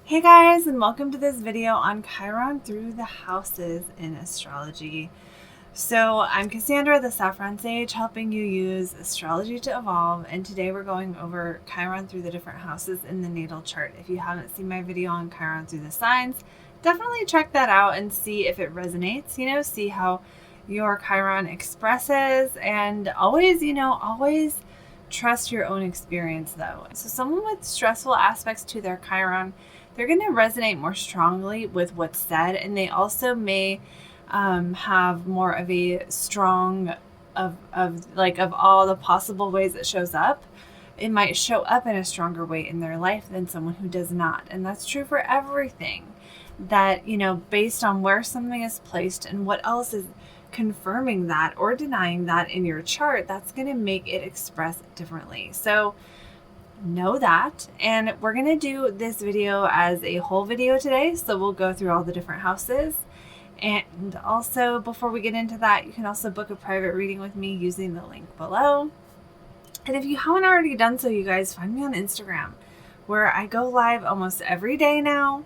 Hey guys, and welcome to this video on Chiron through the houses in astrology. So I'm Cassandra, the Saffron Sage, helping you use astrology to evolve, and today we're going over Chiron through the different houses in the natal chart. If you haven't seen my video on Chiron through the signs, definitely check that out and see if it resonates, see how your Chiron expresses, and always trust your own experience though. So someone with stressful aspects to their Chiron, they're going to resonate more strongly with what's said, and they also may have more of a strong of all the possible ways it shows up. It might show up in a stronger way in their life than someone who does not, and that's true for everything. That based on where something is placed and what else is confirming that or denying that in your chart, that's going to make it express differently. So know that, and we're going to do this video as a whole video today, so we'll go through all the different houses. And also, before we get into that, you can also book a private reading with me using the link below. And if you haven't already done so, you guys, find me on Instagram, where I go live almost every day now.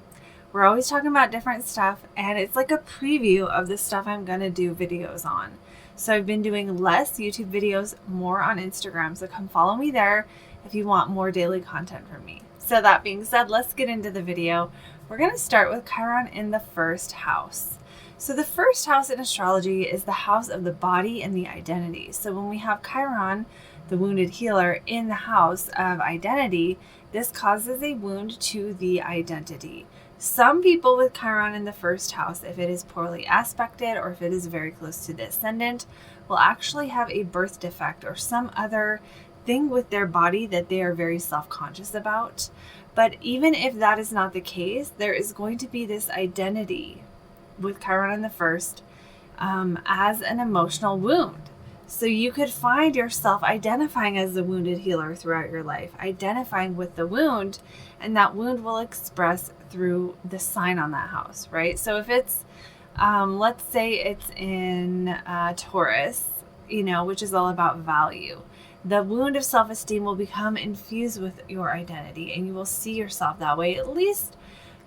We're always talking about different stuff, and it's like a preview of the stuff I'm going to do videos on. So I've been doing less YouTube videos, more on Instagram, so come follow me there if you want more daily content from me. So that being said, let's get into the video. We're going to start with Chiron in the first house. So the first house in astrology is the house of the body and the identity. So when we have Chiron, the wounded healer, in the house of identity, this causes a wound to the identity. Some people with Chiron in the first house, if it is poorly aspected or if it is very close to the ascendant, will actually have a birth defect or some other thing with their body that they are very self-conscious about. But even if that is not the case, there is going to be this identity with Chiron in the first as an emotional wound. So you could find yourself identifying as the wounded healer throughout your life, identifying with the wound, and that wound will express through the sign on that house, right? So if it's, let's say it's in Taurus, which is all about value, the wound of self-esteem will become infused with your identity, and you will see yourself that way, at least,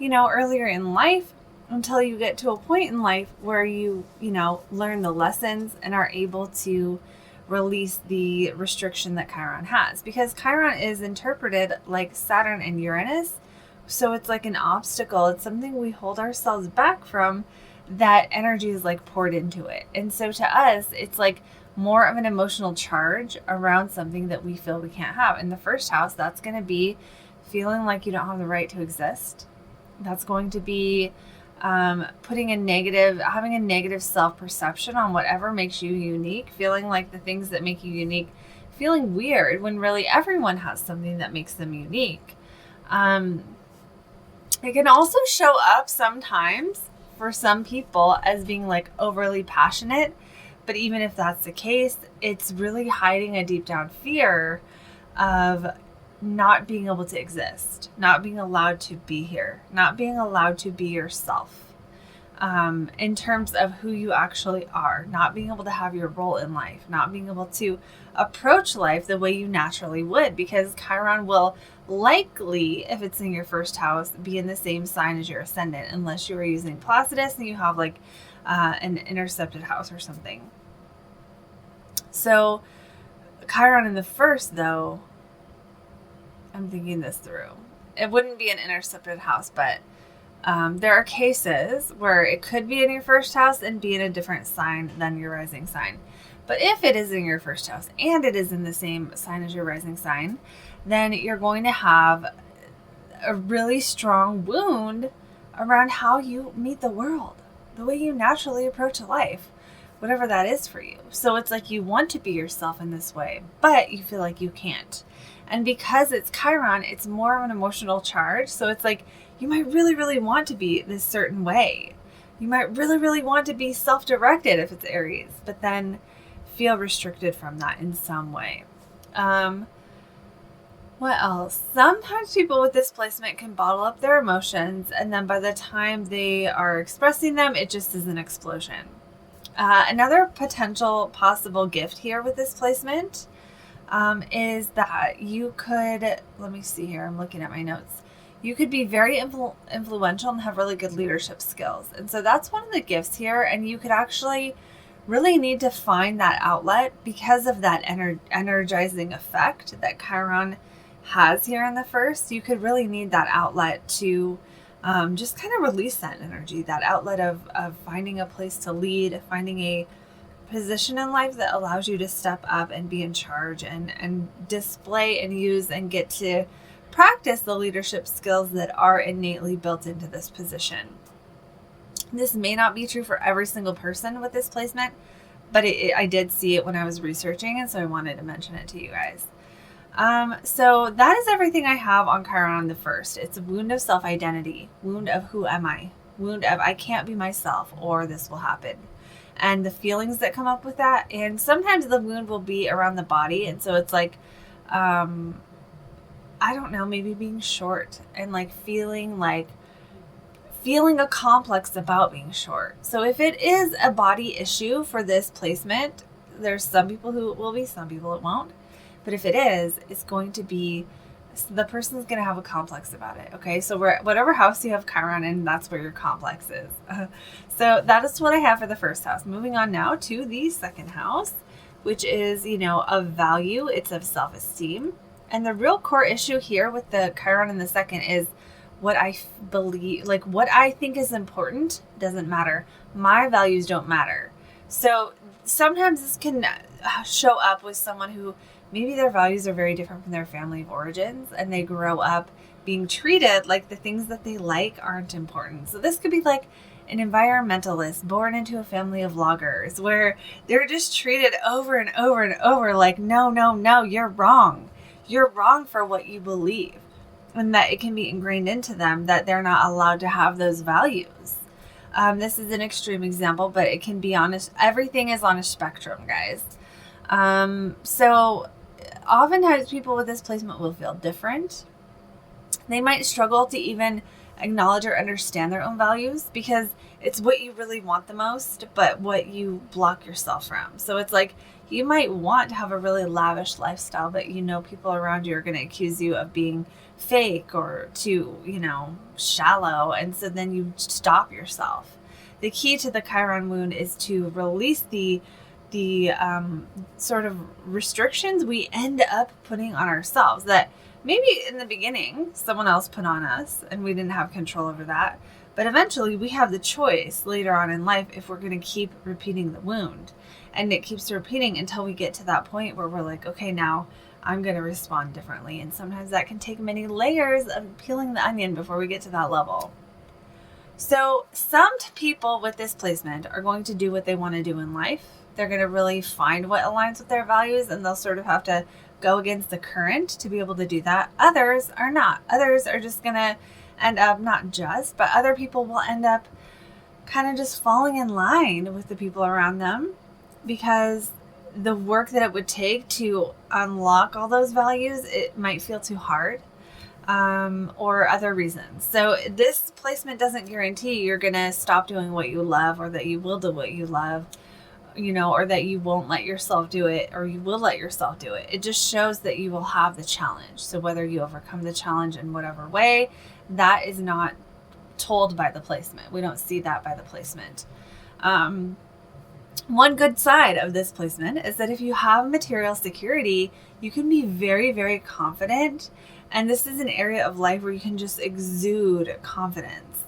earlier in life, until you get to a point in life where you learn the lessons and are able to release the restriction that Chiron has. Because Chiron is interpreted like Saturn and Uranus, so it's like an obstacle. It's something we hold ourselves back from, that energy is like poured into it. And so to us, it's like more of an emotional charge around something that we feel we can't have. In the first house, that's going to be feeling like you don't have the right to exist. That's going to be having a negative self-perception on whatever makes you unique, feeling like the things that make you unique, feeling weird when really everyone has something that makes them unique. It can also show up sometimes for some people as being like overly passionate, but even if that's the case, it's really hiding a deep down fear of not being able to exist, not being allowed to be here, not being allowed to be yourself in terms of who you actually are, not being able to have your role in life, not being able to approach life the way you naturally would, because Chiron will likely, if it's in your first house, be in the same sign as your ascendant, unless you are using Placidus and you have like an intercepted house or something. So Chiron in the first, though, I'm thinking this through. It wouldn't be an intercepted house, but there are cases where it could be in your first house and be in a different sign than your rising sign. But if it is in your first house and it is in the same sign as your rising sign, then you're going to have a really strong wound around how you meet the world, the way you naturally approach life, whatever that is for you. So it's like you want to be yourself in this way, but you feel like you can't. And because it's Chiron, it's more of an emotional charge. So it's like you might really, really want to be this certain way. You might really, really want to be self-directed if it's Aries, but then feel restricted from that in some way. What else? Sometimes people with this placement can bottle up their emotions, and then by the time they are expressing them, it just is an explosion. Another potential possible gift here with this placement is that you could, let me see here, I'm looking at my notes. you could be very influential and have really good leadership skills. And so that's one of the gifts here. And you could actually really need to find that outlet because of that energizing effect that Chiron has here in the first. You could really need that outlet to just kind of release that energy, that outlet of finding a place to lead, finding a position in life that allows you to step up and be in charge and display and use and get to practice the leadership skills that are innately built into this position. This may not be true for every single person with this placement, but I did see it when I was researching, and so I wanted to mention it to you guys. So that is everything I have on Chiron the first. It's a wound of self-identity, wound of who am I, wound of I can't be myself or this will happen. And the feelings that come up with that. And sometimes the wound will be around the body. And so it's like, I don't know, maybe being short and like feeling a complex about being short. So if it is a body issue for this placement, there's some people who it will be, some people it won't. But if it is, it's going to be, the person's going to have a complex about it. Okay. So whatever house you have Chiron in, that's where your complex is. So that is what I have for the first house. Moving on now to the second house, which is, of value. It's of self-esteem. And the real core issue here with the Chiron in the second is what I believe, like what I think is important doesn't matter. My values don't matter. So sometimes this can show up with someone who maybe their values are very different from their family of origins, and they grow up being treated like the things that they like aren't important. So this could be like an environmentalist born into a family of loggers where they're just treated over and over and over like, no, you're wrong. You're wrong for what you believe. And that it can be ingrained into them that they're not allowed to have those values. This is an extreme example, but it can be honest. Everything is on a spectrum, guys. So oftentimes people with this placement will feel different. They might struggle to even acknowledge or understand their own values because it's what you really want the most, but what you block yourself from. So it's like you might want to have a really lavish lifestyle, but people around you are going to accuse you of being fake or too, shallow. And so then you stop yourself. The key to the Chiron wound is to release the sort of restrictions we end up putting on ourselves that maybe in the beginning someone else put on us and we didn't have control over that. But eventually we have the choice later on in life if we're going to keep repeating the wound. And it keeps repeating until we get to that point where we're like, okay, now I'm going to respond differently. And sometimes that can take many layers of peeling the onion before we get to that level. So some people with this placement are going to do what they want to do in life. They're going to really find what aligns with their values, and they'll sort of have to go against the current to be able to do that. Others are not. Others are just going to end up, not just, but other people will end up kind of just falling in line with the people around them because the work that it would take to unlock all those values, it might feel too hard. Or other reasons. So this placement doesn't guarantee you're going to stop doing what you love or that you will do what you love, or that you won't let yourself do it or you will let yourself do it. It just shows that you will have the challenge. So whether you overcome the challenge in whatever way, that is not told by the placement. We don't see that by the placement. One good side of this placement is that if you have material security, you can be very, very confident. And this is an area of life where you can just exude confidence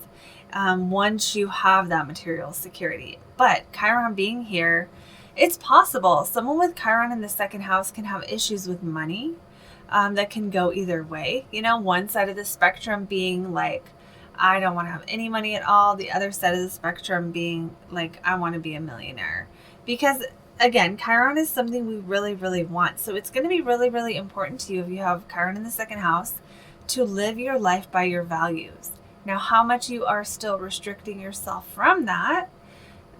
once you have that material security. But Chiron being here, it's possible. Someone with Chiron in the second house can have issues with money that can go either way. One side of the spectrum being like, I don't want to have any money at all. The other side of the spectrum being like, I want to be a millionaire. Because again, Chiron is something we really, really want. So it's going to be really, really important to you if you have Chiron in the second house to live your life by your values. Now, how much you are still restricting yourself from that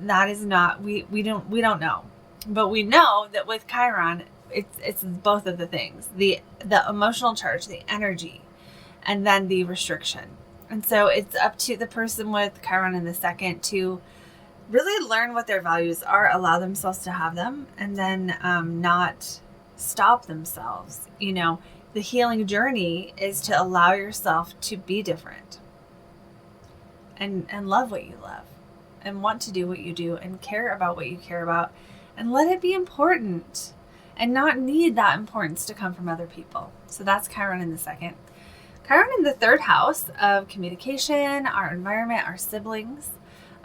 is not, we don't know. But we know that with Chiron, it's both of the things, the emotional charge, the energy, and then the restriction. And so it's up to the person with Chiron in the second to really learn what their values are, allow themselves to have them, and then not stop themselves. The the healing journey is to allow yourself to be different and love what you love and want to do what you do and care about what you care about and let it be important and not need that importance to come from other people. So that's Chiron in the second. Chiron in the third house of communication, our environment, our siblings.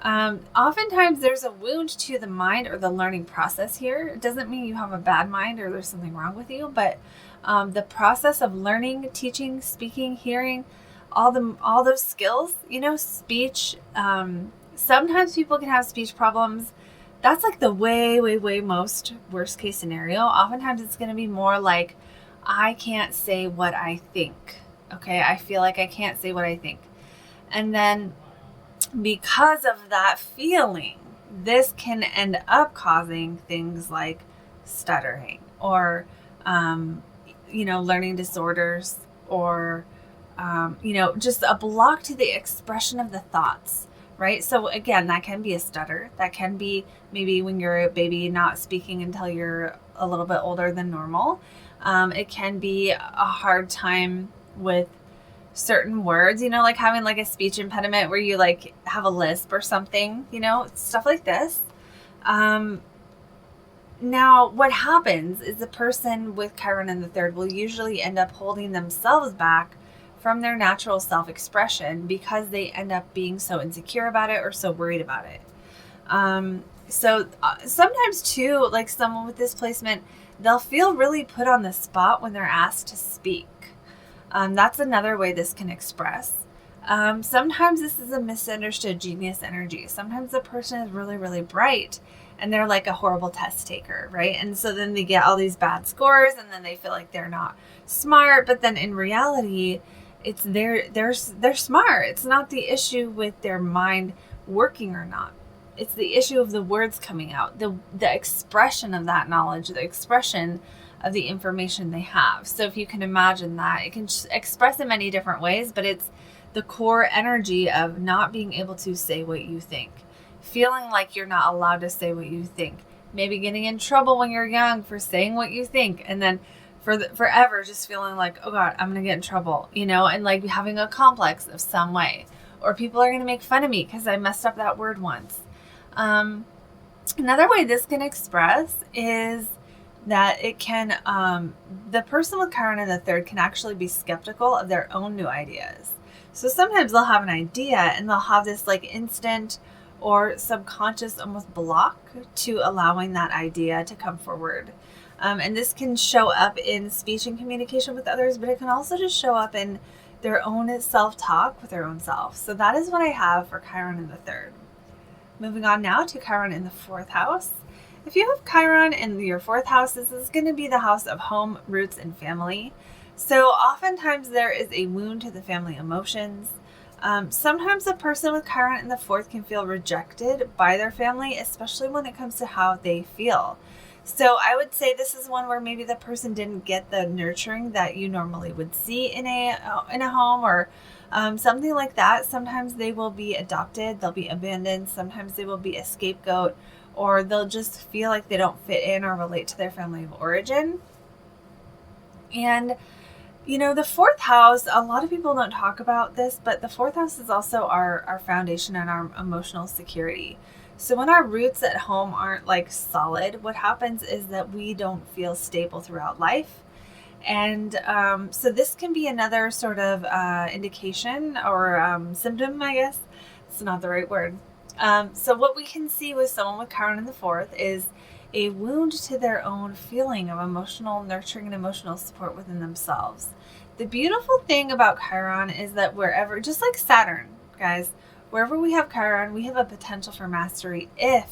Oftentimes there's a wound to the mind or the learning process here. It doesn't mean you have a bad mind or there's something wrong with you, but the process of learning, teaching, speaking, hearing, all those skills, speech. Sometimes people can have speech problems. That's like the way most worst case scenario. Oftentimes it's going to be more like, I can't say what I think. Okay, I feel like I can't say what I think. And then because of that feeling, this can end up causing things like stuttering or, learning disorders or, just a block to the expression of the thoughts, right? So again, that can be a stutter. That can be maybe when you're a baby not speaking until you're a little bit older than normal. It can be a hard time with certain words, like having like a speech impediment where you like have a lisp or something, stuff like this. Now what happens is the person with Chiron in the third will usually end up holding themselves back from their natural self-expression because they end up being so insecure about it or so worried about it. So sometimes too, like someone with this placement, they'll feel really put on the spot when they're asked to speak. That's another way this can express. Sometimes this is a misunderstood genius energy. Sometimes the person is really, really bright and they're like a horrible test taker, right? And so then they get all these bad scores and then they feel like they're not smart. But then in reality, it's they're smart. It's not the issue with their mind working or not. It's the issue of the words coming out, the expression of that knowledge, the expression of the information they have. So if you can imagine that, it can express in many different ways, but it's the core energy of not being able to say what you think, feeling like you're not allowed to say what you think, maybe getting in trouble when you're young for saying what you think, and then forever just feeling like, oh God, I'm going to get in trouble, and like having a complex of some way, or people are going to make fun of me because I messed up that word once. Another way this can express is that it can, the person with Chiron in the third can actually be skeptical of their own new ideas. So sometimes they'll have an idea and they'll have this like instant or subconscious almost block to allowing that idea to come forward. And this can show up in speech and communication with others, but it can also just show up in their own self-talk with their own self. So that is what I have for Chiron in the third. Moving on now to Chiron in the fourth house. If you have Chiron in your fourth house, this is going to be the house of home, roots, and family. So oftentimes there is a wound to the family emotions. Sometimes a person with Chiron in the fourth can feel rejected by their family, especially when it comes to how they feel. So I would say this is one where maybe the person didn't get the nurturing that you normally would see in a home or something like that. Sometimes they will be adopted, they'll be abandoned. Sometimes they will be a scapegoat, or they'll just feel like they don't fit in or relate to their family of origin. And, the fourth house, a lot of people don't talk about this, but the fourth house is also our foundation and our emotional security. So when our roots at home aren't like solid, what happens is that we don't feel stable throughout life. And so this can be another sort of indication or symptom, I guess. It's not the right word. So what we can see with someone with Chiron in the fourth is a wound to their own feeling of emotional nurturing and emotional support within themselves. The beautiful thing about Chiron is that wherever, just like Saturn, guys, wherever we have Chiron, we have a potential for mastery if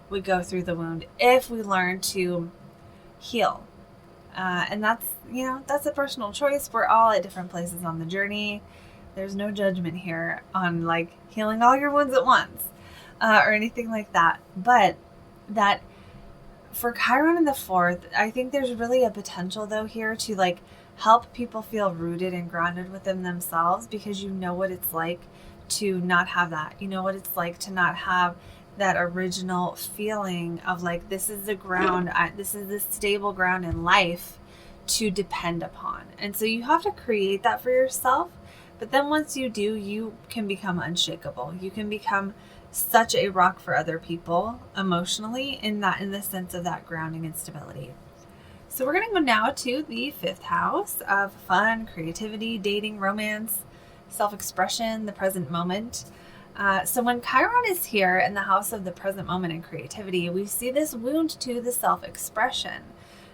we go through the wound, if we learn to heal. And that's a personal choice. We're all at different places on the journey. There's no judgment here on like healing all your wounds at once or anything like that. But that for Chiron in the fourth, I think there's really a potential though here to like help people feel rooted and grounded within themselves, because you know what it's like to not have that. You know what it's like to not have that original feeling of like, this is the ground, this is the stable ground in life to depend upon. And so you have to create that for yourself. But then once you do, you can become unshakable. You can become such a rock for other people emotionally, in the sense of that grounding and stability. So we're going to go now to the 5th house of fun, creativity, dating, romance, self-expression, the present moment. So when Chiron is here in the house of the present moment and creativity, we see this wound to the self-expression.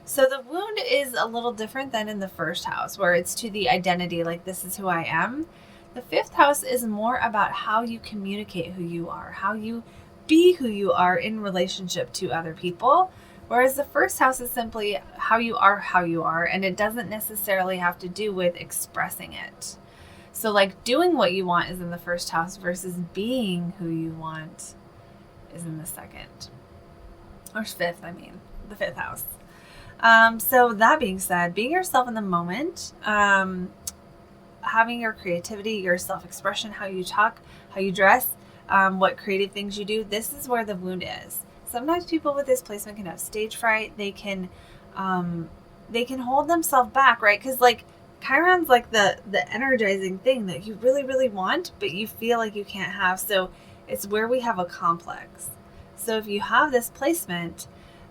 So the wound is a little different than in the 1st house, where it's to the identity, like this is who I am. The 5th house is more about how you communicate who you are, how you be who you are in relationship to other people. Whereas the 1st house is simply how you are, and it doesn't necessarily have to do with expressing it. So like doing what you want is in the 1st house versus being who you want is in the 2nd. Or 5th, the 5th house. So that being said, being yourself in the moment, having your creativity, your self-expression, how you talk, how you dress, what creative things you do, this is where the wound is. Sometimes people with this placement can have stage fright. They can hold themselves back, right? Because like Chiron's like the energizing thing that you really, really want, but you feel like you can't have. So it's where we have a complex. So if you have this placement,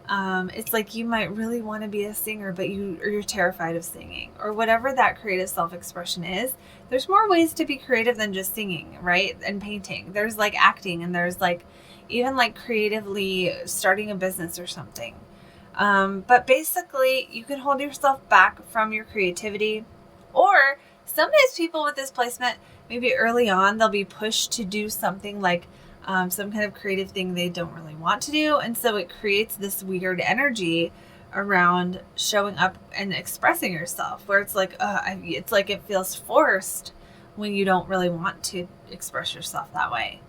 it's like you might really want to be a singer, but you're terrified of singing, or whatever that creative self-expression is. There's more ways to be creative than just singing, right? And painting. There's like acting, and there's like even like creatively starting a business or something. But basically you can hold yourself back from your creativity, or sometimes people with this placement, maybe early on, they'll be pushed to do something like some kind of creative thing they don't really want to do. And so it creates this weird energy around showing up and expressing yourself, where it's like, it's like it feels forced when you don't really want to express yourself that way.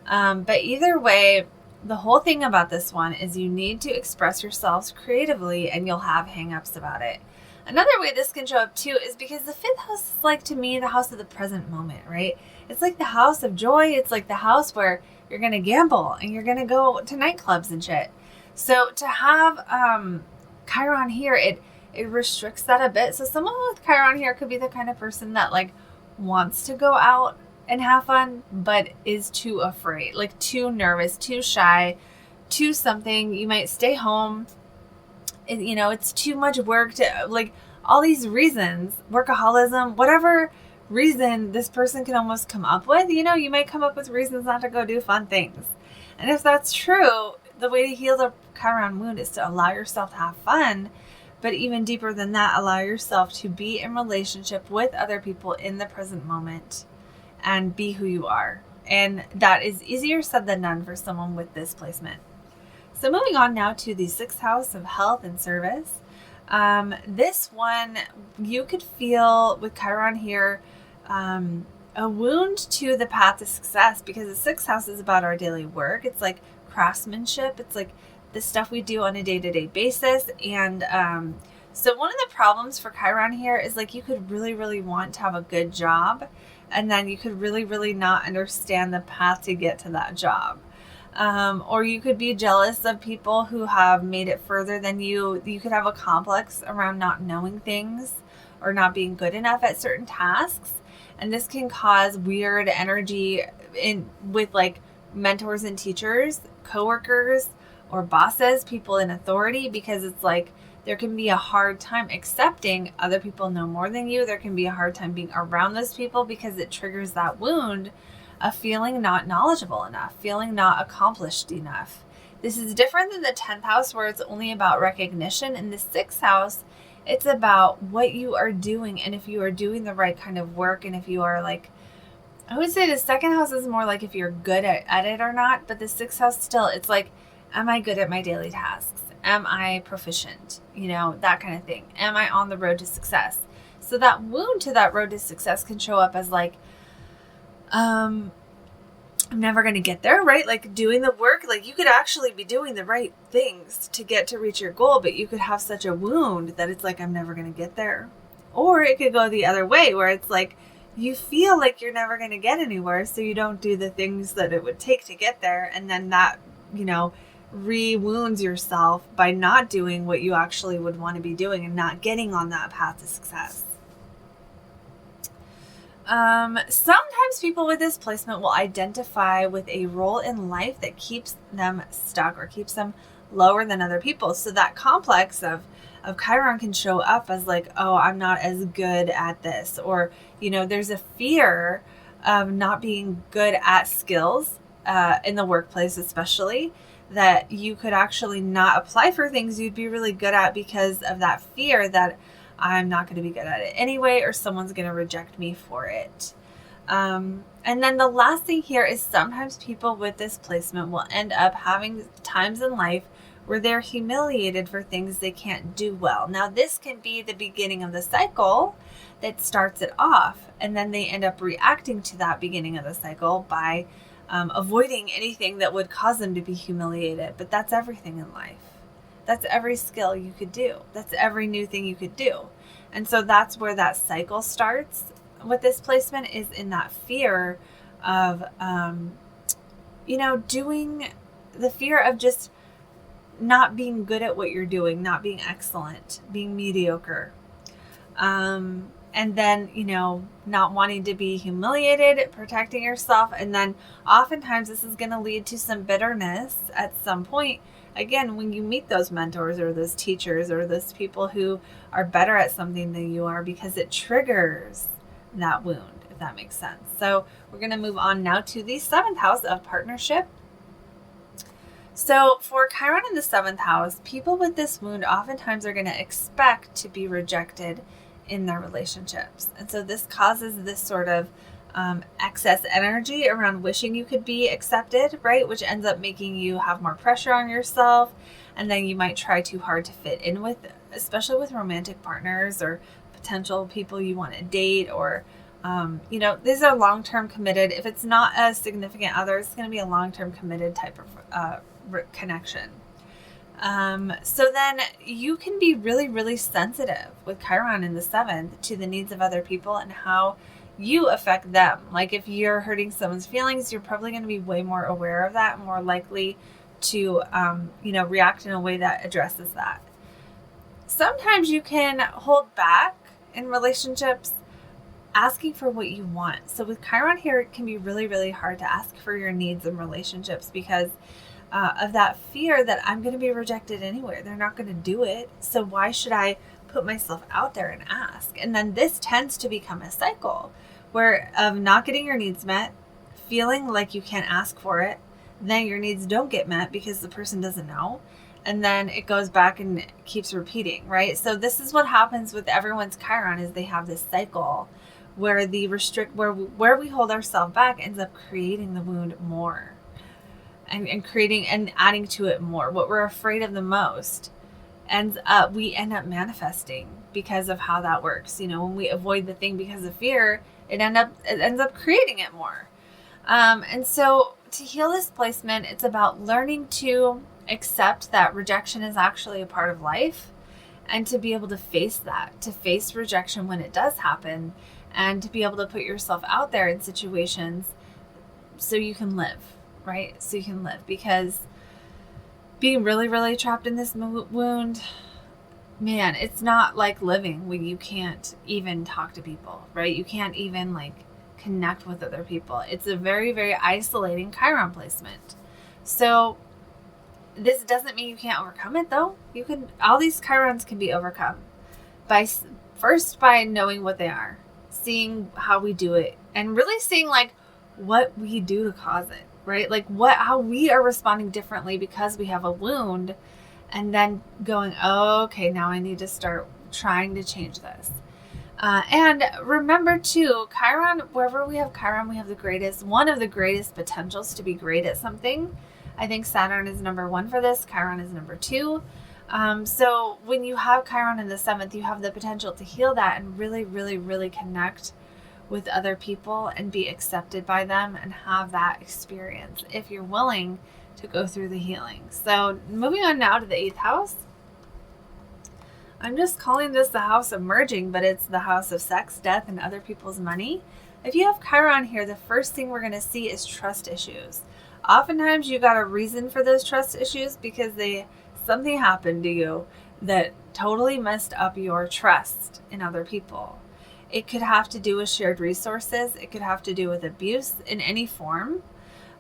But either way, the whole thing about this one is you need to express yourselves creatively, and you'll have hang-ups about it. Another way this can show up too is because the 5th house is like, to me, the house of the present moment, right? It's like the house of joy. It's like the house where you're going to gamble and you're going to go to nightclubs and shit. So to have Chiron here, it restricts that a bit. So someone with Chiron here could be the kind of person that like wants to go out and have fun, but is too afraid, like too nervous, too shy, too something. You might stay home. It's too much work to, like, all these reasons, workaholism, whatever reason this person can almost come up with. You might come up with reasons not to go do fun things. And if that's true, the way to heal the Chiron wound is to allow yourself to have fun. But even deeper than that, allow yourself to be in relationship with other people in the present moment and be who you are. And that is easier said than done for someone with this placement. So moving on now to the 6th house of health and service. This one, you could feel with Chiron here, a wound to the path to success, because the 6th house is about our daily work. It's like craftsmanship. It's like the stuff we do on a day-to-day basis. And so one of the problems for Chiron here is like you could really, really want to have a good job, and then you could really, really not understand the path to get to that job. Or you could be jealous of people who have made it further than you. You could have a complex around not knowing things or not being good enough at certain tasks. And this can cause weird energy with like mentors and teachers, coworkers, or bosses, people in authority, because it's like there can be a hard time accepting other people know more than you. There can be a hard time being around those people because it triggers that wound of feeling not knowledgeable enough, feeling not accomplished enough. This is different than the 10th house, where it's only about recognition. In the 6th house, it's about what you are doing, and if you are doing the right kind of work, and if you are like, I would say the 2nd house is more like if you're good at it or not, but the 6th house still, it's like, am I good at my daily tasks? Am I proficient? That kind of thing. Am I on the road to success? So that wound to that road to success can show up as like, I'm never going to get there, right? Like doing the work, like you could actually be doing the right things to reach your goal, but you could have such a wound that it's like, I'm never going to get there. Or it could go the other way, where it's like, you feel like you're never going to get anywhere, so you don't do the things that it would take to get there. And then that, re-wounds yourself by not doing what you actually would want to be doing and not getting on that path to success. Sometimes people with this placement will identify with a role in life that keeps them stuck or keeps them lower than other people. So that complex of Chiron can show up as like, oh, I'm not as good at this. Or, there's a fear of not being good at skills in the workplace, especially, that you could actually not apply for things you'd be really good at because of that fear that I'm not going to be good at it anyway, or someone's going to reject me for it. And then the last thing here is sometimes people with this placement will end up having times in life where they're humiliated for things they can't do well. Now, this can be the beginning of the cycle that starts it off, and then they end up reacting to that beginning of the cycle by avoiding anything that would cause them to be humiliated. But that's everything in life. That's every skill you could do. That's every new thing you could do. And so that's where that cycle starts with this placement, is in that fear of, doing the fear of just not being good at what you're doing, not being excellent, being mediocre. And then, not wanting to be humiliated, protecting yourself. And then oftentimes this is going to lead to some bitterness at some point. Again, when you meet those mentors or those teachers or those people who are better at something than you are, because it triggers that wound, if that makes sense. So we're going to move on now to the 7th house of partnership. So for Chiron in the 7th house, people with this wound oftentimes are going to expect to be rejected in their relationships. And so this causes this sort of excess energy around wishing you could be accepted, right? Which ends up making you have more pressure on yourself. And then you might try too hard to fit in with, especially with romantic partners or potential people you want to date, or, these are long-term committed. If it's not a significant other, it's going to be a long-term committed type of connection. So then you can be really, really sensitive with Chiron in the 7th to the needs of other people and how you affect them. Like if you're hurting someone's feelings, you're probably going to be way more aware of that, more likely to, react in a way that addresses that. Sometimes you can hold back in relationships asking for what you want. So with Chiron here, it can be really, really hard to ask for your needs in relationships because of that fear that I'm going to be rejected anywhere. They're not going to do it. So why should I put myself out there and ask? And then this tends to become a cycle where of not getting your needs met, feeling like you can't ask for it, then your needs don't get met because the person doesn't know. And then it goes back and keeps repeating, right? So this is what happens with everyone's Chiron, is they have this cycle where the where we hold ourselves back ends up creating the wound more. And creating and adding to it more. What we're afraid of the most we end up manifesting because of how that works. When we avoid the thing because of fear, it ends up creating it more. And so to heal this placement, it's about learning to accept that rejection is actually a part of life, and to be able to face that, to face rejection when it does happen, and to be able to put yourself out there in situations so you can live. Right? So you can live, because being really, really trapped in this wound, man, it's not like living when you can't even talk to people, right? You can't even connect with other people. It's a very, very isolating Chiron placement. So this doesn't mean you can't overcome it though. All these Chirons can be overcome by knowing what they are, seeing how we do it, and really seeing what we do to cause it. Right? How we are responding differently because we have a wound, and then going, oh, okay, now I need to start trying to change this. And remember too, Chiron, wherever we have Chiron, we have one of the greatest potentials to be great at something. I think Saturn is number 1 for this. Chiron is number 2. So when you have Chiron in the 7th, you have the potential to heal that and really, really, really connect with other people and be accepted by them and have that experience if you're willing to go through the healing. So moving on now to the 8th house. I'm just calling this the house of merging, but it's the house of sex, death, and other people's money. If you have Chiron here, the first thing we're going to see is trust issues. Oftentimes you got a reason for those trust issues because something happened to you that totally messed up your trust in other people. It could have to do with shared resources. It could have to do with abuse in any form.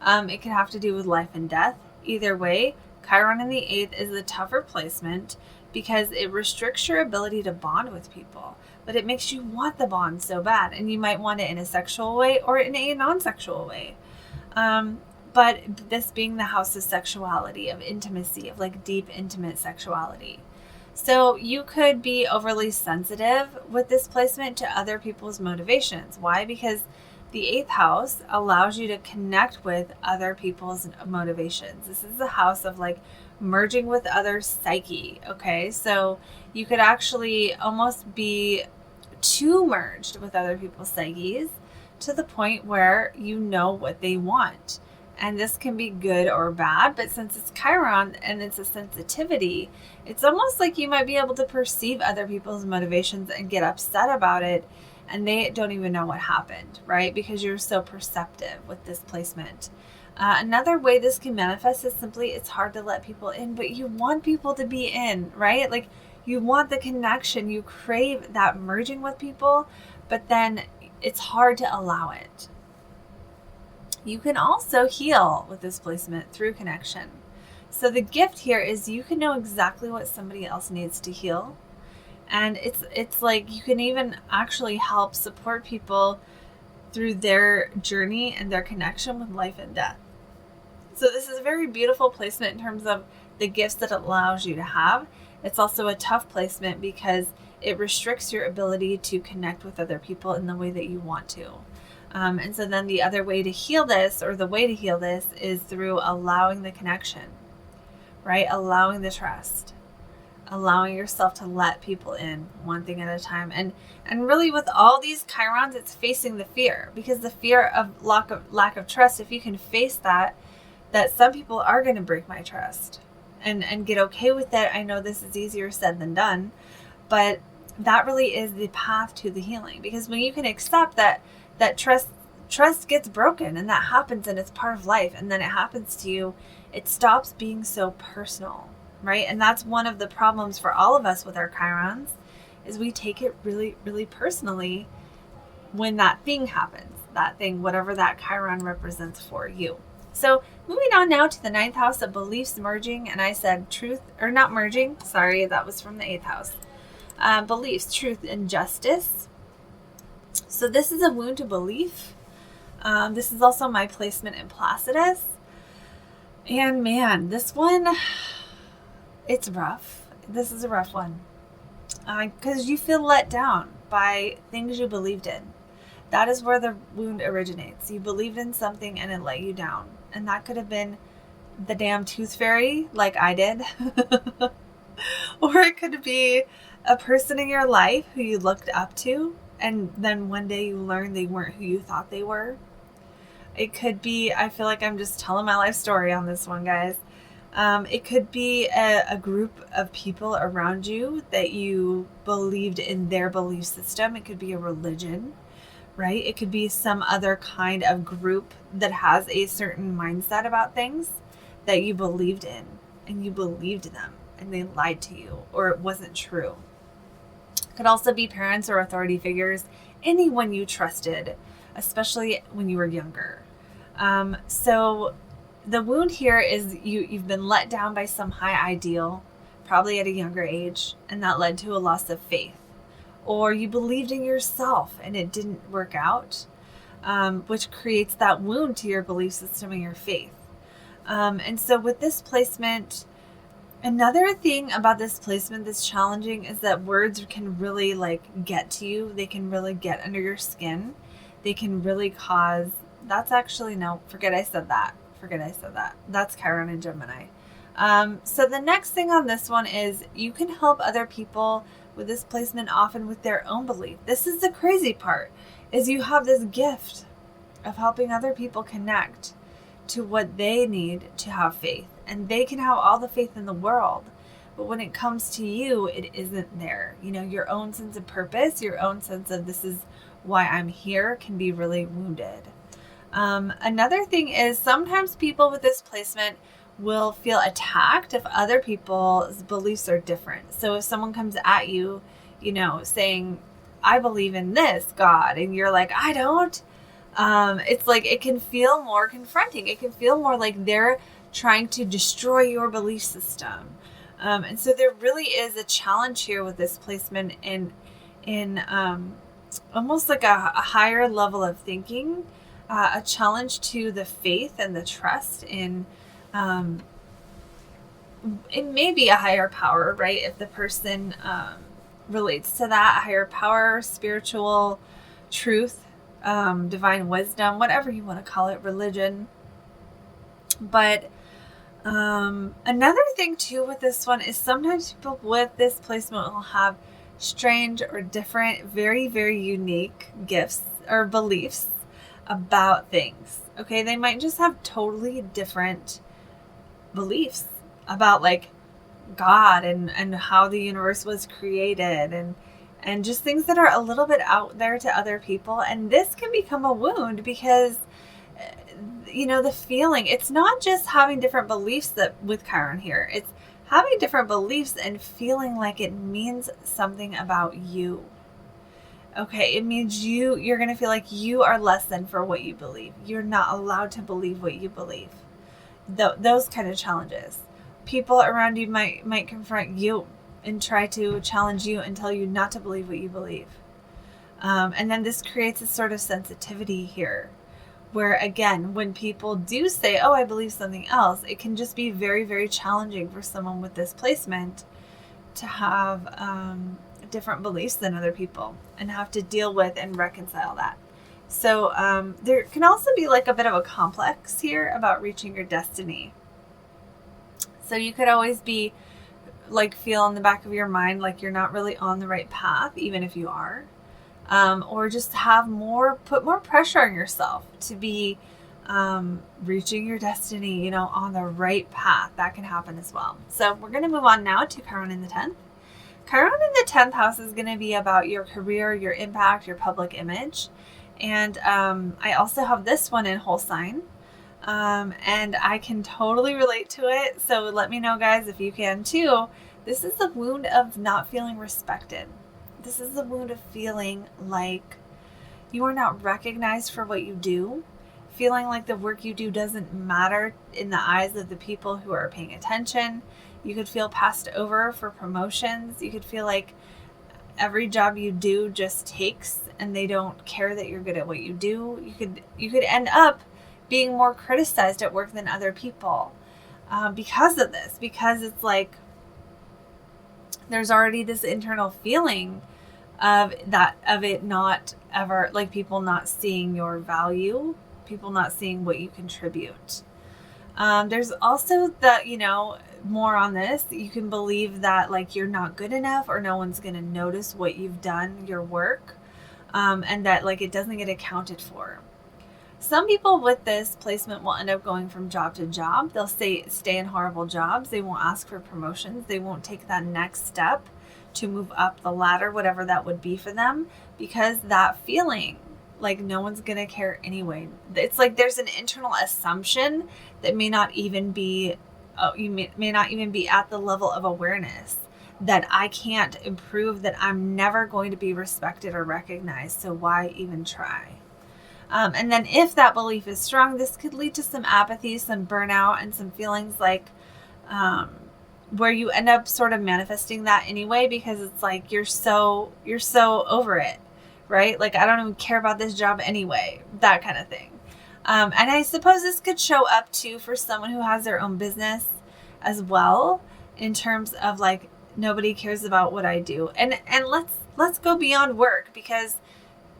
It could have to do with life and death. Either way, Chiron in the 8th is a tougher placement because it restricts your ability to bond with people, but it makes you want the bond so bad, and you might want it in a sexual way or in a non-sexual way. But this being the house of sexuality, of intimacy, of like deep, intimate sexuality. So you could be overly sensitive with this placement to other people's motivations. Why? Because the 8th house allows you to connect with other people's motivations. This is a house of like merging with other psyche. Okay. So you could actually almost be too merged with other people's psyches to the point where you know what they want. And this can be good or bad, but since it's Chiron and it's a sensitivity, it's almost like you might be able to perceive other people's motivations and get upset about it, and they don't even know what happened, right? Because you're so perceptive with this placement. Another way this can manifest is simply it's hard to let people in, but you want people to be in, right? Like you want the connection, you crave that merging with people, but then it's hard to allow it. You can also heal with this placement through connection. So the gift here is you can know exactly what somebody else needs to heal. And it's like you can even actually help support people through their journey and their connection with life and death. So this is a very beautiful placement in terms of the gifts that it allows you to have. It's also a tough placement because it restricts your ability to connect with other people in the way that you want to. And so then the other way to heal this, or the way to heal this, is through allowing the connection, right? Allowing the trust, allowing yourself to let people in one thing at a time. And really with all these Chirons, it's facing the fear, because the fear of lack of trust, if you can face that some people are going to break my trust and get okay with it. I know this is easier said than done, but that really is the path to the healing, because when you can accept that trust gets broken, and that happens, and it's part of life, and then it happens to you, it stops being so personal, right? And that's one of the problems for all of us with our Chirons, is we take it really, really personally when that thing happens, that thing, whatever that Chiron represents for you. So moving on now to the 9th house of beliefs merging, and I said truth, or not merging, sorry, that was from the 8th house. Beliefs, truth, and justice. So this is a wound to belief. This is also my placement in Placidus. And man, this one, it's rough. This is a rough one. Because you feel let down by things you believed in. That is where the wound originates. You believed in something and it let you down. And that could have been the damn tooth fairy, like I did. Or it could be a person in your life who you looked up to, and then one day you learned they weren't who you thought they were. It could be, I feel like I'm just telling my life story on this one, guys. It could be a group of people around you that you believed in their belief system. It could be a religion, right? It could be some other kind of group that has a certain mindset about things that you believed in, and you believed them, and they lied to you, or it wasn't true. It could also be parents or authority figures, anyone you trusted, especially when you were younger. So the wound here is you've been let down by some high ideal, probably at a younger age, and that led to a loss of faith. Or you believed in yourself and it didn't work out, which creates that wound to your belief system and your faith. And so with this placement, another thing about this placement that's challenging is that words can really get to you. They can really get under your skin. They can really cause, forget I said that. That's Chiron and Gemini. So the next thing on this one is you can help other people with this placement often with their own belief. This is the crazy part, is you have this gift of helping other people connect to what they need to have faith. And they can have all the faith in the world, but when it comes to you, it isn't there. Your own sense of purpose, your own sense of this is why I'm here, can be really wounded. Another thing is sometimes people with this placement will feel attacked if other people's beliefs are different. So if someone comes at you, saying, I believe in this God, and you're like, I don't, it's like, it can feel more confronting. It can feel more like they're trying to destroy your belief system. And so there really is a challenge here with this placement in almost like a higher level of thinking, a challenge to the faith and the trust in it may be a higher power, right? If the person relates to that higher power, spiritual truth, divine wisdom, whatever you want to call it, religion. But another thing too with this one is sometimes people with this placement will have strange or different, very, very unique gifts or beliefs about things. Okay, they might just have totally different beliefs about like God and how the universe was created and just things that are a little bit out there to other people. And this can become a wound because the feeling, it's not just having different beliefs that with Chiron here, it's having different beliefs and feeling like it means something about you. Okay, it means you're going to feel like you are less than for what you believe. You're not allowed to believe what you believe. Those kind of challenges. People around you might confront you and try to challenge you and tell you not to believe what you believe. And then this creates a sort of sensitivity here where, again, when people do say, oh, I believe something else, it can just be very, very challenging for someone with this placement to have different beliefs than other people and have to deal with and reconcile that. So there can also be like a bit of a complex here about reaching your destiny. So you could always be like feel in the back of your mind like you're not really on the right path, even if you are. Or just put more pressure on yourself to be reaching your destiny, on the right path. That can happen as well. So we're going to move on now to Chiron in the 10th. Chiron in the 10th house is going to be about your career, your impact, your public image. And I also have this one in whole sign. And I can totally relate to it. So let me know, guys, if you can too. This is the wound of not feeling respected. This is the wound of feeling like you are not recognized for what you do, feeling like the work you do doesn't matter in the eyes of the people who are paying attention. You could feel passed over for promotions. You could feel like every job you do just takes and they don't care that you're good at what you do. You could end up being more criticized at work than other people because of this, because it's like there's already this internal feeling of it not ever, like people not seeing your value, people not seeing what you contribute. There's also the, more on this, you can believe that like you're not good enough or no one's going to notice what you've done, your work, and that like it doesn't get accounted for. Some people with this placement will end up going from job to job. They'll stay in horrible jobs. They won't ask for promotions. They won't take that next step to move up the ladder, whatever that would be for them, because that feeling like no one's going to care anyway. It's like there's an internal assumption that may not even be, may not even be at the level of awareness that I can't improve, that I'm never going to be respected or recognized. So why even try? And then if that belief is strong, this could lead to some apathy, some burnout, and some feelings like where you end up sort of manifesting that anyway, because it's like you're so over it, right? Like, I don't even care about this job anyway, that kind of thing. And I suppose this could show up too for someone who has their own business as well, in terms of like, nobody cares about what I do. And let's go beyond work, because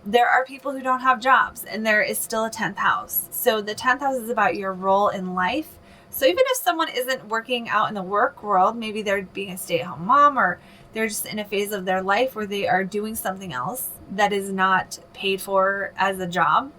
there are people who don't have jobs and there is still a 10th house. So the 10th house is about your role in life. So even if someone isn't working out in the work world, maybe they're being a stay-at-home mom, or they're just in a phase of their life where they are doing something else that is not paid for as a job,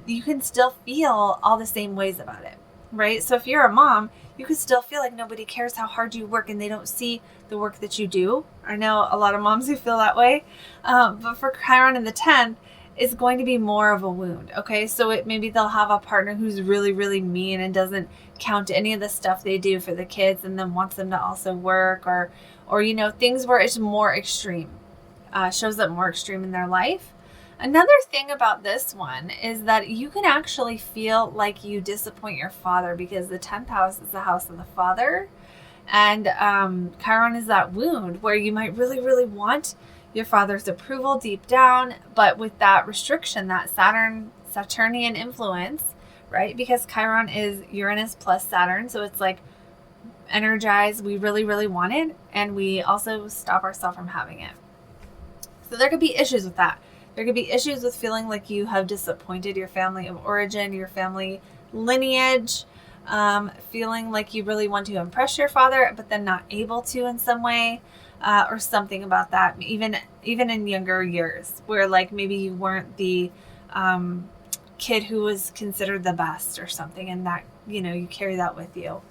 you can still feel all the same ways about it, right? So if you're a mom, you could still feel like nobody cares how hard you work and they don't see the work that you do. I know a lot of moms who feel that way. But for Chiron in the 10th, is going to be more of a wound. Okay, so maybe they'll have a partner who's really, really mean and doesn't count any of the stuff they do for the kids, and then wants them to also work, or you know, things where it's more extreme, shows up more extreme in their life. Another thing about this one is that you can actually feel like you disappoint your father, because the 10th house is the house of the father, and Chiron is that wound where you might really, really want your father's approval deep down, but with that restriction, that Saturnian influence, right? Because Chiron is Uranus plus Saturn, so it's like energized, we really, really want it, and we also stop ourselves from having it. So there could be issues with that. There could be issues with feeling like you have disappointed your family of origin, your family lineage, feeling like you really want to impress your father, but then not able to in some way. Or something about that, even in younger years, where like maybe you weren't the kid who was considered the best or something, and that, you know, you carry that with you.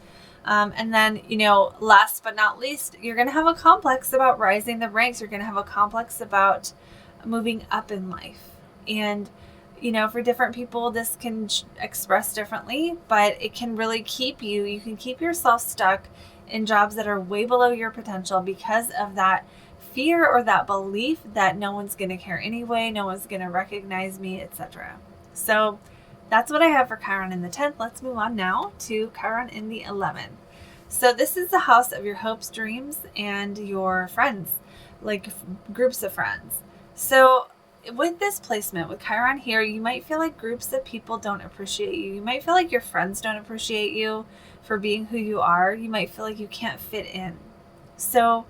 And then, you know, last but not least, you're going to have a complex about rising the ranks. You're going to have a complex about moving up in life. And, you know, for different people, this can express differently, but it can really you can keep yourself stuck in jobs that are way below your potential because of that fear or that belief that no one's going to care anyway, no one's going to recognize me, etc. So that's what I have for Chiron in the 10th. Let's move on now to Chiron in the 11th. So this is the house of your hopes, dreams, and your friends, like groups of friends. So with this placement, with Chiron here, you might feel like groups of people don't appreciate you. You might feel like your friends don't appreciate you for being who you are. You might feel like you can't fit in. So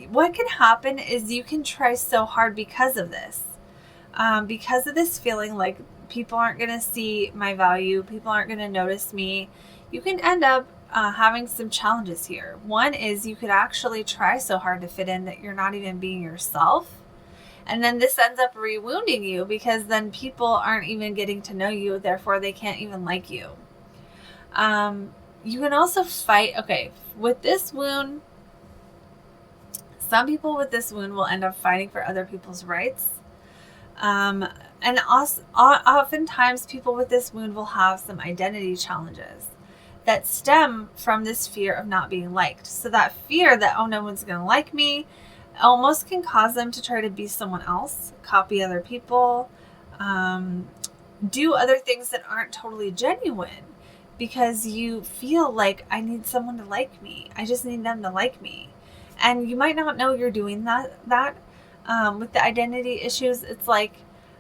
what can happen is you can try so hard because of this. Because of this feeling like people aren't going to see my value, people aren't going to notice me, you can end up having some challenges here. One is you could actually try so hard to fit in that you're not even being yourself. And then this ends up re-wounding you, because then people aren't even getting to know you, therefore they can't even like you. You can also fight, with this wound, some people with this wound will end up fighting for other people's rights. And also, oftentimes people with this wound will have some identity challenges that stem from this fear of not being liked. So that fear that, oh, no one's going to like me, almost can cause them to try to be someone else, copy other people, do other things that aren't totally genuine, because you feel like, I need someone to like me. I just need them to like me. And you might not know you're doing that. With the identity issues, it's like,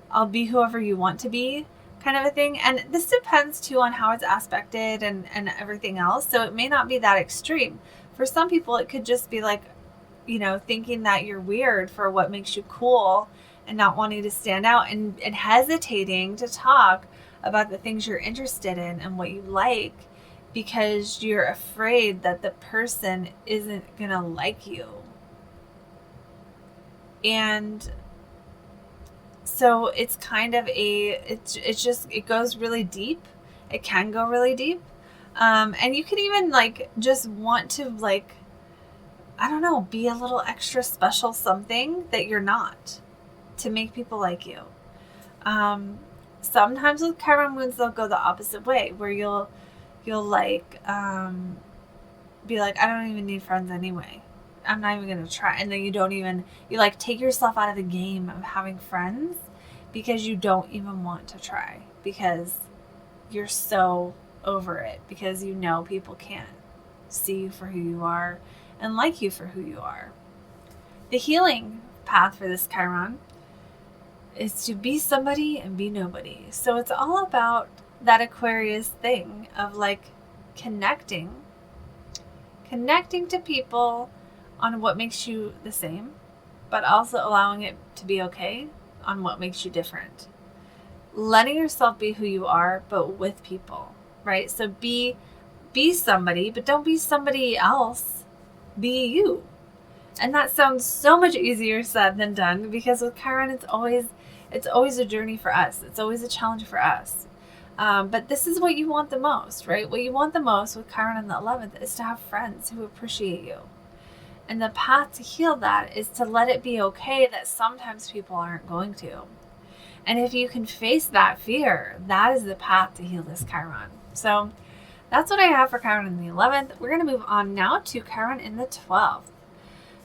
I'll be whoever you want to be kind of a thing. And this depends too on how it's aspected and everything else. So it may not be that extreme. For some people, it could just be like, you know, thinking that you're weird for what makes you cool and not wanting to stand out and hesitating to talk about the things you're interested in and what you like, because you're afraid that the person isn't gonna like you. And so it's kind of it goes really deep. It can go really deep. And you can even like just want to like, I don't know, be a little extra special something that you're not, to make people like you. Sometimes with Chiron wounds, they'll go the opposite way, where you'll like be like, I don't even need friends anyway. I'm not even going to try. And then you like take yourself out of the game of having friends because you don't even want to try, because you're so over it, because you know people can't see you for who you are and like you for who you are. The healing path for this Chiron is to be somebody and be nobody. So it's all about that Aquarius thing of like connecting to people on what makes you the same, but also allowing it to be okay on what makes you different. Letting yourself be who you are, but with people, right? So be somebody, but don't be somebody else. Be you. And that sounds so much easier said than done, because with Chiron, it's always a journey for us. It's always a challenge for us. But this is what you want the most, right? What you want the most with Chiron in the 11th is to have friends who appreciate you. And the path to heal that is to let it be okay that sometimes people aren't going to. And if you can face that fear, that is the path to heal this Chiron. So that's what I have for Chiron in the 11th. We're going to move on now to Chiron in the 12th.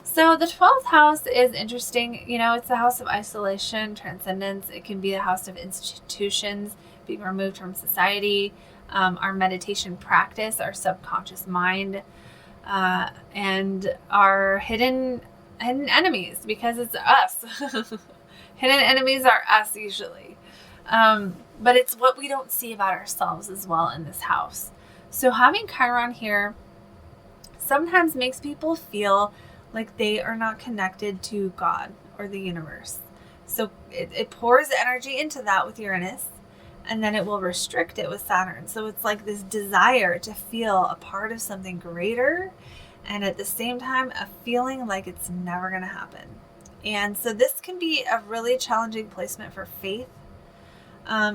So the 12th house is interesting. You know, it's the house of isolation, transcendence. It can be the house of institutions, being removed from society, our meditation practice, our subconscious mind, and our hidden enemies, because it's us. Hidden enemies are us usually. But it's what we don't see about ourselves as well in this house. So having Chiron here sometimes makes people feel like they are not connected to God or the universe. So it pours energy into that with Uranus, and then it will restrict it with Saturn. So it's like this desire to feel a part of something greater, and at the same time, a feeling like it's never going to happen. And so this can be a really challenging placement for faith.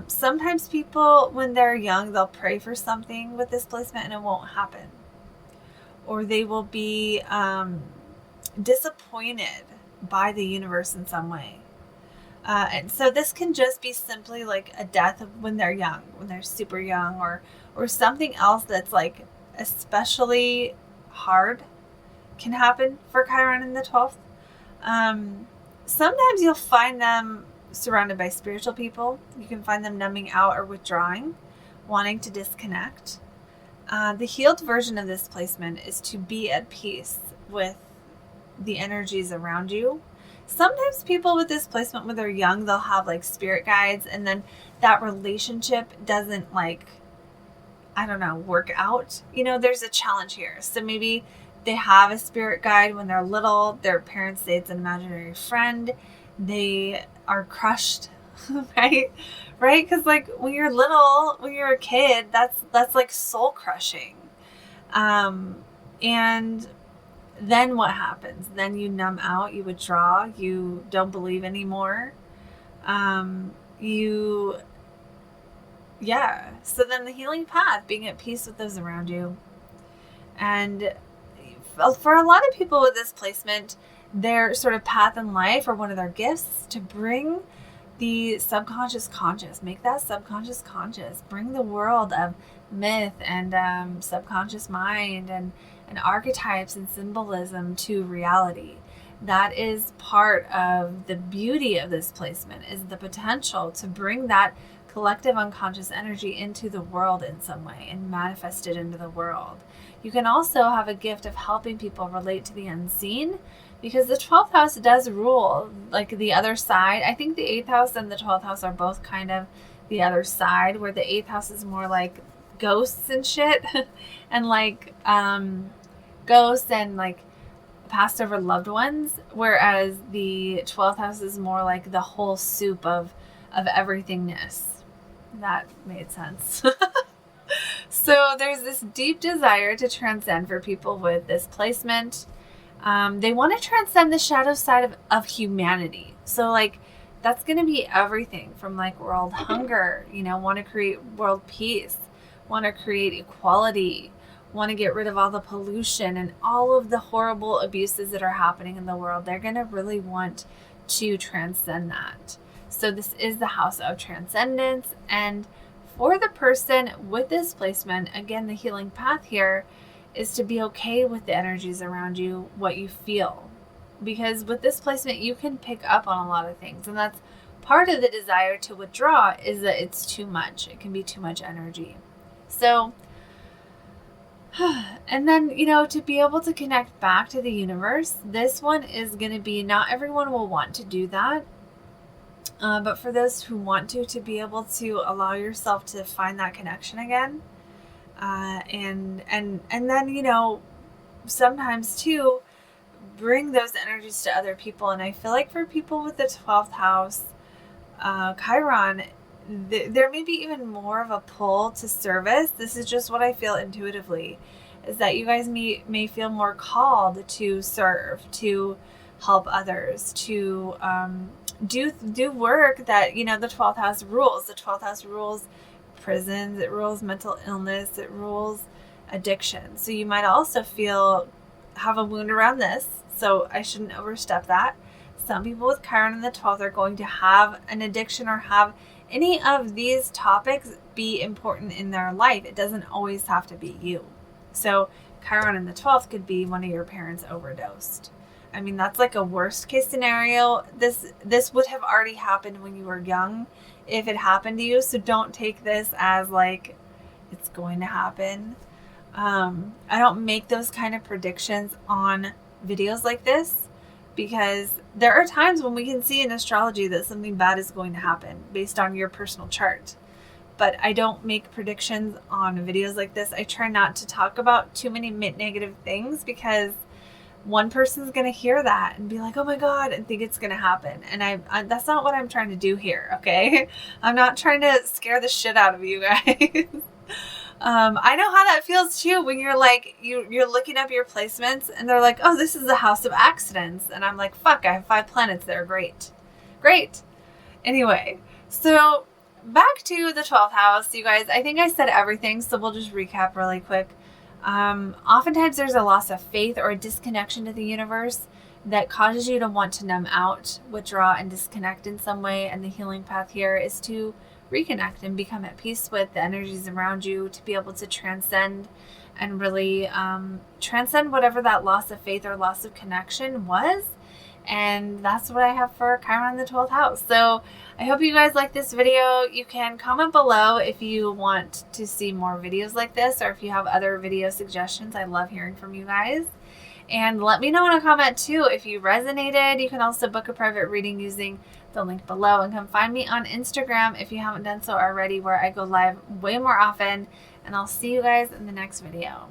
Sometimes people, when they're young, they'll pray for something with this placement and it won't happen. Or they will be disappointed by the universe in some way. And so this can just be simply like a death of when they're young, when they're super young, or something else that's like especially hard can happen for Chiron in the 12th. Sometimes you'll find them surrounded by spiritual people. You can find them numbing out or withdrawing, wanting to disconnect. The healed version of this placement is to be at peace with the energies around you. Sometimes people with this placement, when they're young, they'll have like spirit guides, and then that relationship doesn't work out. You know, there's a challenge here. So maybe they have a spirit guide when they're little. Their parents say it's an imaginary friend. They are crushed, right? Because like when you're little, when you're a kid, that's like soul crushing. And then what happens? Then you numb out, you withdraw, you don't believe anymore. So then the healing path, being at peace with those around you. And for a lot of people with this placement, their sort of path in life, or one of their gifts, to bring the subconscious conscious, make that subconscious conscious, bring the world of myth and subconscious mind and archetypes and symbolism to reality. That is part of the beauty of this placement, is the potential to bring that collective unconscious energy into the world in some way and manifest it into the world. You can also have a gift of helping people relate to the unseen, because the 12th house does rule like the other side. I think the 8th house and the 12th house are both kind of the other side, where the 8th house is more like ghosts and shit and like ghosts and like passed over loved ones, whereas the 12th house is more like the whole soup of everythingness. That made sense. So there's this deep desire to transcend for people with this placement. They want to transcend the shadow side of humanity. So like that's going to be everything from like world hunger, want to create world peace, want to create equality, want to get rid of all the pollution and all of the horrible abuses that are happening in the world. They're going to really want to transcend that. So this is the house of transcendence. And for the person with this placement, again, the healing path here is to be okay with the energies around you, what you feel. Because with this placement, you can pick up on a lot of things. And that's part of the desire to withdraw, is that it's too much. It can be too much energy. So, and then, to be able to connect back to the universe, this one is going to be, not everyone will want to do that. But for those who want to be able to allow yourself to find that connection again. And then, sometimes too, bring those energies to other people. And I feel like for people with the 12th house, Chiron, there may be even more of a pull to service. This is just what I feel intuitively, is that you guys may feel more called to serve, to help others, to do work that, the 12th house rules. The 12th house rules prisons, it rules mental illness, it rules addiction. So you might also feel have a wound around this, so I shouldn't overstep that. Some people with Chiron in the 12th are going to have an addiction or have any of these topics be important in their life. It doesn't always have to be you. So Chiron in the 12th could be one of your parents overdosed. I mean, that's like a worst case scenario. This would have already happened when you were young if it happened to you. So don't take this as like it's going to happen. I don't make those kind of predictions on videos like this because there are times when we can see in astrology that something bad is going to happen based on your personal chart. But I don't make predictions on videos like this. I try not to talk about too many negative things because one person's going to hear that and be like, oh my God, and think it's going to happen. And I that's not what I'm trying to do here, okay? I'm not trying to scare the shit out of you guys. I know how that feels too when you're like, you're looking up your placements and they're like, oh, this is the house of accidents. And I'm like, fuck, I have 5 planets there. Great. Anyway, so back to the 12th house, you guys. I think I said everything, so we'll just recap really quick. Oftentimes there's a loss of faith or a disconnection to the universe that causes you to want to numb out, withdraw, and disconnect in some way. And the healing path here is to reconnect and become at peace with the energies around you, to be able to transcend and really transcend whatever that loss of faith or loss of connection was. And that's what I have for Chiron in the 12th house. So I hope you guys like this video. You can comment below if you want to see more videos like this or if you have other video suggestions. I love hearing from you guys. And let me know in a comment too if you resonated. You can also book a private reading using the link below, and come find me on Instagram if you haven't done so already, where I go live way more often. And I'll see you guys in the next video.